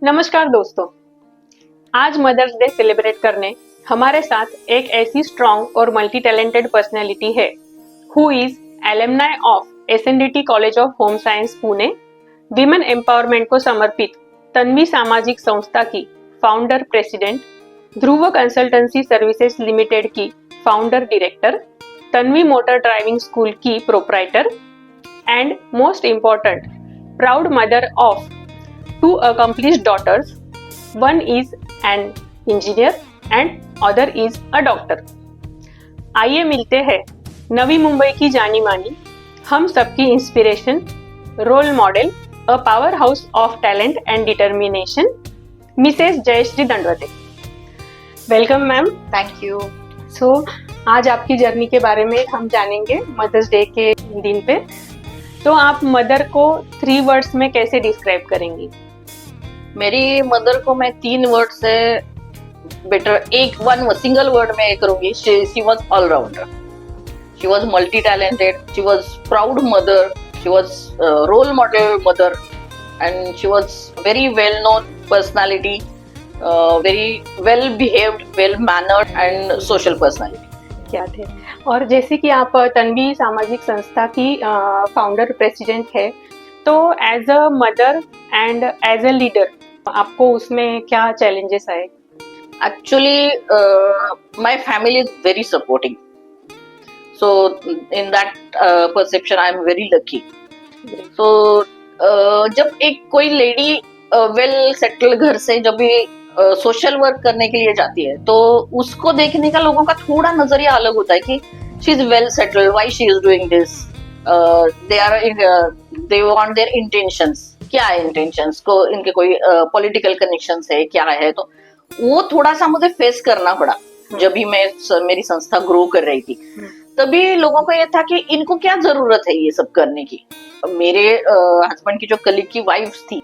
नमस्कार दोस्तों, आज मदर्स डे सेलिब्रेट करने हमारे साथ एक ऐसी स्ट्रॉन्ग और मल्टी टैलेंटेड पर्सनैलिटी है who is alumni of SNDT College of Home Science Pune, women empowerment को समर्पित तन्वी सामाजिक संस्था की founder president, Dhruv Consultancy Services Limited की founder director, Tanvi Motor Driving School की proprietor and most important proud mother of two accomplished daughters. One is an engineer and other is a doctor. आइए मिलते हैं नवी मुंबई की जानी मानी, हम सबकी inspiration, role model, a powerhouse of talent and determination, Mrs Jayashree Dandavate. Welcome ma'am. Thank you. So आज आपकी जर्नी के बारे में हम जानेंगे मदर्स डे के दिन पे। तो आप मदर को 3 वर्ड्स में कैसे डिस्क्राइब करेंगी? मेरी मदर को मैं 3 वर्ड से बेटर वन सिंगल वर्ड में करूंगी। She was allrounder, she was multi talented, she was proud mother, she was role model mother and she was very well known personality, very well behaved, well mannered and social personality. क्या थे। और जैसे कि आप तन्वी सामाजिक संस्था की founder president है, तो as a mother and as a leader आपको उसमें क्या चैलेंजेस आए? Actually my family is very supporting, so in that perception I am very lucky. So जब एक कोई लेडी वेल सेटल घर से जब भी सोशल वर्क करने के लिए जाती है, तो उसको देखने का लोगों का थोड़ा नजरिया अलग होता है कि she is well settled, why she is doing this, they want their intentions, क्या है इंटेंशंस को, इनके कोई पॉलिटिकल कनेक्शंस है, क्या है। तो वो थोड़ा सा मुझे फेस करना पड़ा जब भी मैं मेरी संस्था ग्रो कर रही थी। तभी लोगों को ये था कि इनको क्या जरूरत है ये सब करने की। मेरे हस्बैंड की जो कलीग की वाइफ्स थी,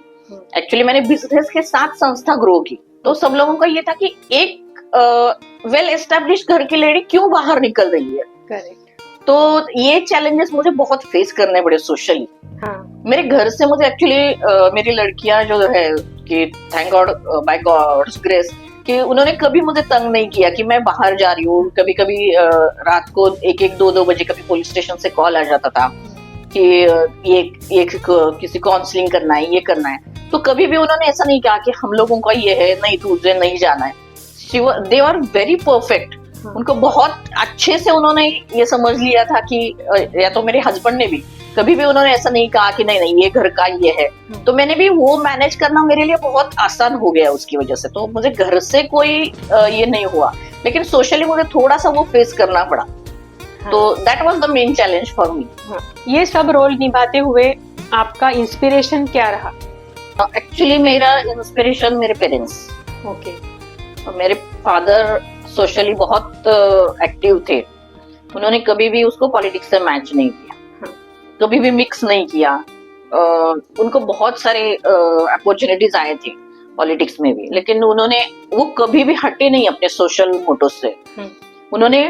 एक्चुअली मैंने बिजनेस के साथ संस्था ग्रो की, तो सब लोगों का ये था कि एक वेल एस्टेब्लिश घर की लेडी क्यों बाहर निकल रही है। करेक्ट। तो ये चैलेंजेस मुझे बहुत फेस करने पड़े सोशली। हाँ। मेरे घर से मुझे एक्चुअली मेरी लड़कियां जो है कि thank God by God's grace कि उन्होंने कभी मुझे तंग नहीं किया कि मैं बाहर जा रही हूँ। कभी कभी रात को 1-1, 2-2 बजे कभी पुलिस स्टेशन से कॉल आ जाता था कि ये किसी काउंसलिंग करना है, ये करना है। तो कभी भी उन्होंने ऐसा नहीं कहा कि हम लोगों का ये है, नहीं तुझे नहीं जाना है। They are very perfect. उनको बहुत अच्छे से उन्होंने ये समझ लिया था कि या तो मेरे हस्बैंड ने भी कभी भी उन्होंने ऐसा नहीं कहा कि नहीं नहीं ये घर का ये है। तो मैंने भी वो मैनेज करना मेरे लिए बहुत आसान हो गया उसकी वजह से। तो मुझे घर से कोई ये नहीं हुआ, लेकिन सोशली मुझे थोड़ा सा वो फेस करना पड़ा। तो that was the main challenge for me. ये सब रोल निभाते हुए आपका इंस्पिरेशन क्या रहा? एक्चुअली मेरा इंस्पिरेशन मेरे पेरेंट्स। ओके। मेरे फादर सोशली बहुत एक्टिव थे। उन्होंने कभी भी उसको पॉलिटिक्स से मैच नहीं किया, कभी भी मिक्स नहीं किया। उनको बहुत सारे अपॉर्चुनिटीज आए थे पॉलिटिक्स में भी, लेकिन वो कभी भी हटे नहीं अपने सोशल मोटो से। उन्होंने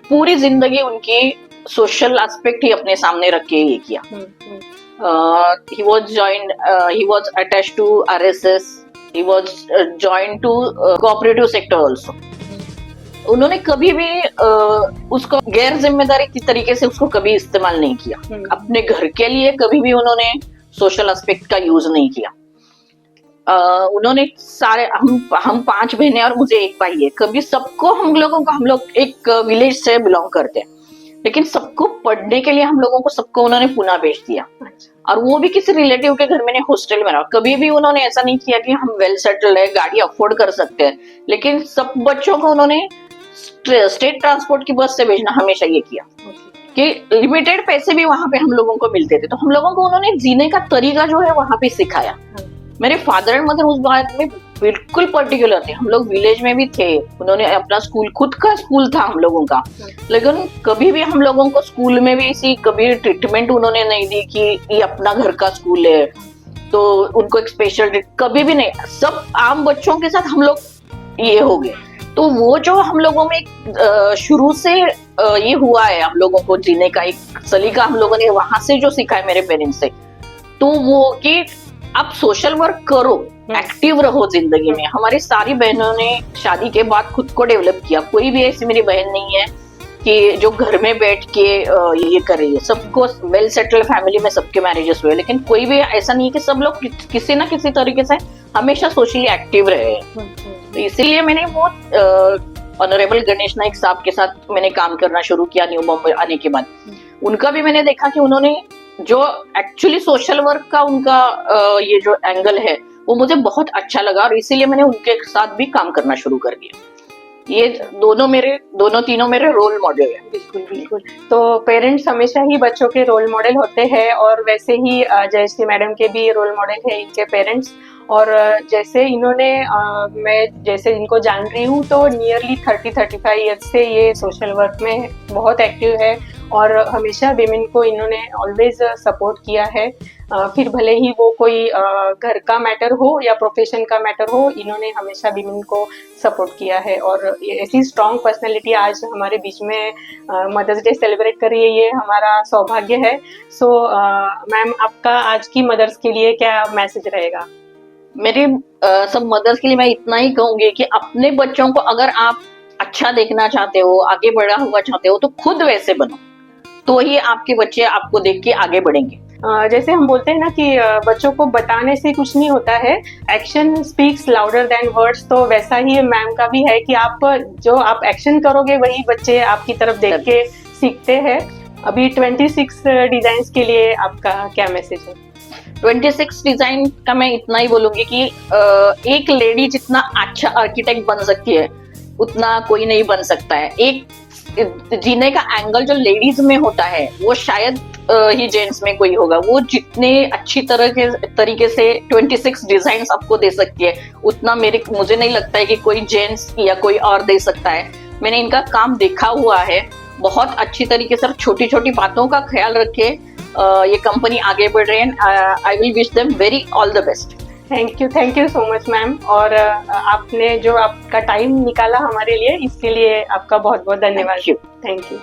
पूरी जिंदगी उनकी सोशल एस्पेक्ट ही अपने सामने रख के ये किया। he was attached to RSS, he was joined to cooperative sector also। उन्होंने कभी भी उसको गैर जिम्मेदारी की तरीके से उसको कभी इस्तेमाल नहीं किया। अपने घर के लिए कभी भी उन्होंने सोशल एस्पेक्ट का यूज नहीं किया। उन्होंने सारे हम 5 बहनें और मुझे एक भाई है। कभी सबको हम लोग एक विलेज से बिलोंग करते हैं, लेकिन सबको पढ़ने के लिए हम लोगों को सबको उन्होंने पुणे भेज दिया। और वो भी किसी रिलेटिव के घर में, हॉस्टल में रहा। कभी भी उन्होंने ऐसा नहीं किया कि हम वेल सेटल्ड है, गाड़ी अफोर्ड कर सकते हैं, लेकिन सब बच्चों को उन्होंने स्टेट ट्रांसपोर्ट की बस से भेजना हमेशा ये किया कि लिमिटेड पैसे भी वहां पे हम लोगों को मिलते थे। तो हम लोगों को उन्होंने जीने का तरीका जो है वहां पे सिखाया। मेरे फादर एंड मदर उस बात में बिल्कुल पर्टिकुलर थे। हम लोग विलेज में भी थे, उन्होंने अपना स्कूल, खुद का स्कूल था हम लोगों का, लेकिन कभी भी हम लोगों को स्कूल में भी इसी कभी ट्रीटमेंट उन्होंने नहीं दी कि ये अपना घर का स्कूल है तो उनको एक स्पेशल कभी भी नहीं। सब आम बच्चों के साथ हम लोग ये हो गए। तो वो जो हम लोगों में शुरू से ये हुआ है, हम लोगों को जीने का एक सलीका हम लोगों ने वहां से जो सीखा है मेरे पेरेंट्स से, तो वो कि आप सोशल वर्क करो, एक्टिव रहो जिंदगी में। हमारी सारी बहनों ने शादी के बाद खुद को डेवलप किया। कोई भी ऐसी मेरी बहन नहीं है कि जो घर में बैठ के ये कर रही है। सबको वेल सेटल्ड फैमिली में सबके मैरिजेस हुए, लेकिन कोई भी ऐसा नहीं है कि सब लोग किसी ना किसी तरीके से हमेशा सोशली एक्टिव रहे हैं। तो इसीलिए मैंने वो ऑनरेबल गणेश नाइक साहब के साथ मैंने काम करना शुरू किया न्यू बॉम्बे आने के बाद। उनका भी मैंने देखा कि उन्होंने जो एक्चुअली सोशल वर्क का उनका ये जो एंगल है वो मुझे बहुत अच्छा लगा, और इसीलिए मैंने उनके साथ भी काम करना शुरू कर दिया। ये दोनों तीनों मेरे रोल मॉडल है। बिल्कुल बिल्कुल। तो पेरेंट्स हमेशा ही बच्चों के रोल मॉडल होते हैं, और वैसे ही जयश्री मैडम के भी रोल मॉडल है इनके पेरेंट्स। और जैसे इन्होंने मैं जैसे इनको जान रही हूँ तो नियरली 30-35 ईयर्स से ये सोशल वर्क में बहुत एक्टिव है, और हमेशा विमेन को इन्होंने ऑलवेज सपोर्ट किया है। फिर भले ही वो कोई घर का मैटर हो या प्रोफेशन का मैटर हो, इन्होंने हमेशा विमेन को सपोर्ट किया है। और ये ऐसी स्ट्रॉन्ग पर्सनैलिटी आज हमारे बीच में मदर्स डे सेलिब्रेट कर रही है, ये हमारा सौभाग्य है। सो मैम, आपका आज की मदर्स के लिए क्या मैसेज रहेगा? मेरे सब मदर्स के लिए मैं इतना ही कहूंगी कि अपने बच्चों को अगर आप अच्छा देखना चाहते हो, आगे बढ़ा हुआ चाहते हो, तो खुद वैसे बनो, तो ही आपके बच्चे आपको देख के आगे बढ़ेंगे। जैसे हम बोलते हैं ना कि बच्चों को बताने से कुछ नहीं होता है, action speaks louder than words. तो वैसा ही मैम का भी है कि आप एक्शन करोगे वही बच्चे आपकी तरफ देख के सीखते हैं। अभी 26 डिजाइन के लिए आपका क्या मैसेज है? 26 डिजाइन का मैं इतना ही बोलूंगी कि एक लेडी जितना अच्छा आर्किटेक्ट बन सकती है उतना कोई नहीं बन सकता है। एक जीने का एंगल जो लेडीज में होता है वो शायद ही जेंट्स में कोई होगा। वो जितने अच्छी तरीके से 26 डिजाइन आपको दे सकती है, उतना मुझे नहीं लगता है कि कोई जेंट्स या कोई और दे सकता है। मैंने इनका काम देखा हुआ है, बहुत अच्छी तरीके से छोटी छोटी बातों का ख्याल रखे ये कंपनी आगे बढ़ रही है। I will wish them very all the best. Thank you so much ma'am. और आपने जो आपका टाइम निकाला हमारे लिए, इसके लिए आपका बहुत बहुत धन्यवाद। Thank you. Thank you.